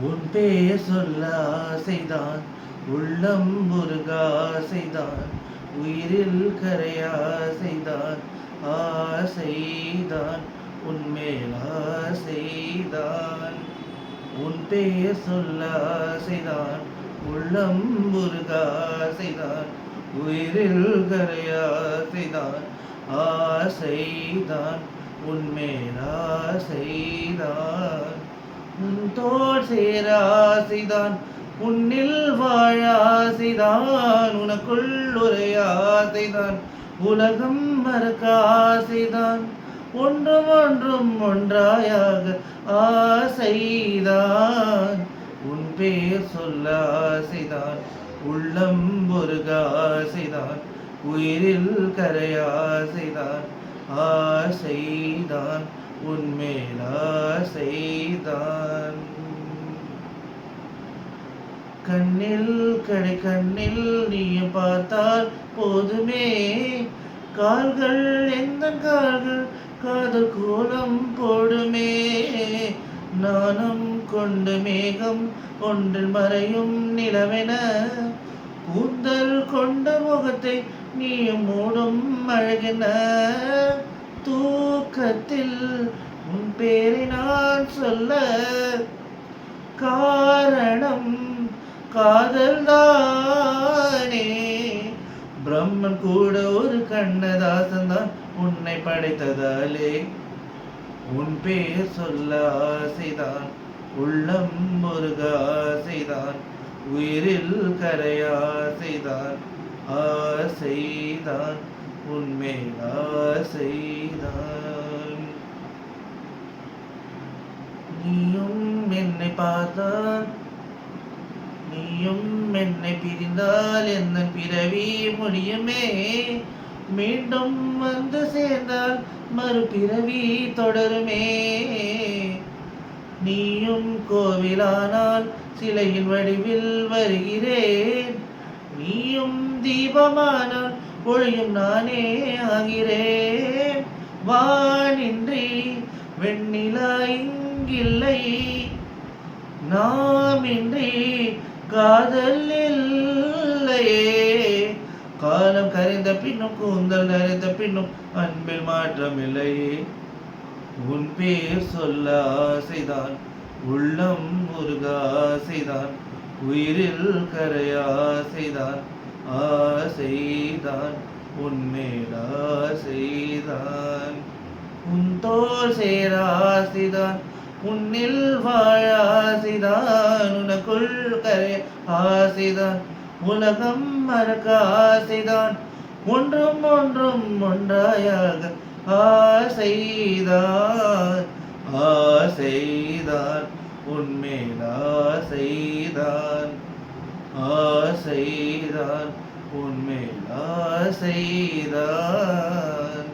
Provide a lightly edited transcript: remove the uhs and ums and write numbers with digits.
உன் பேர் சொல்ல ஆசைதான், உள்ளம் உருக ஆசைதான், உயிரில் கரைய ஆசைதான், ஆசைதான் உன்மேல் ஆசைதான். உன் பெயர் சொல்ல ஆசைதான், உள்ளம் உருக ஆசைதான், உயிரில் கரைய ஆசைதான், ஆசைதான் உன்மேல் ஆசைதான். உன் தோள் சேர ஆசைதான், உன்னில் வாழ ஆசைதான், உனக்குள் உரைய ஆசைதான், உலகம் மறக்க ஆசைதான், ஒன்றும் ஒன்றும் ஒன்றாயாக ஆசைதான். உன் பேர் சொல்ல ஆசைதான், உள்ளம் உருக ஆசைதான், உயிரில் கரைய ஆசைதான், ஆசைதான் உன்மேல் ஆசைதான். கண்ணில் கண்ணில் நீயும் பார்த்தால் போதுமே, கால்கள் எந்த கால்கள் காதல் கோலம் போடுமே. நாணம் கொண்டு மேகம் ஒன்றில் மறையும் நிலவென, கூந்தல் கொண்ட முகத்தை நீயும் மூடும் அழகென, தூக்கத்தில் உன் பேரை நான் சொல்ல காரணம் காதல் தானே. பிரம்மன் கூட ஒரு கண்ணதாசன் தான் உன்னை படைத்ததாலே. உன் பேர் சொல்ல ஆசைதான், உள்ளம் முருக ஆசைதான், உயிரில் கரைய ஆசைதான், ஆசைதான் உன்மேல் ஆசைதான். நீயும் என்னை பார்த்தால், நீயும் என்னை பிரிந்தால் என்ன பிறவி முடியுமே. மீண்டும் வந்து சேர்ந்தால் மறுபிறவி தொடருமே. நீயும் கோவிலானால் சிலையின் வடிவில் வருகிறேன், நீயும் தீபமானால் ஒளியும் நானே ஆகிறேன். வானின்றி வெண்ணிலா இங்கில்லை, நாமின்றி காதல் இல்லையே. காலம் கரைந்த பின்னும் கூந்தல் நரைந்த பின்னும் அன்பில் மாற்றமில்லை. உன் பேர் சொல்ல ஆசைதான், உள்ளம் உருக ஆசைதான், உயிரில் கரைய ஆசைதான், ஆசைதான் உன்மேல் ஆசைதான். உன் தோள் சேர ஆசைதான், உன்னில் வாழ ஆசைதான், உனக்குள் கரைய ஆசைதான், உலகம் மறக்க ஆசைதான், ஒன்றும் ஒன்றும் ஒன்றாயாக ஆசைதான், ஆசைதான் உன்மேல் ஆசைதான், ஆசைதான் உன்மேல் ஆசைதான்.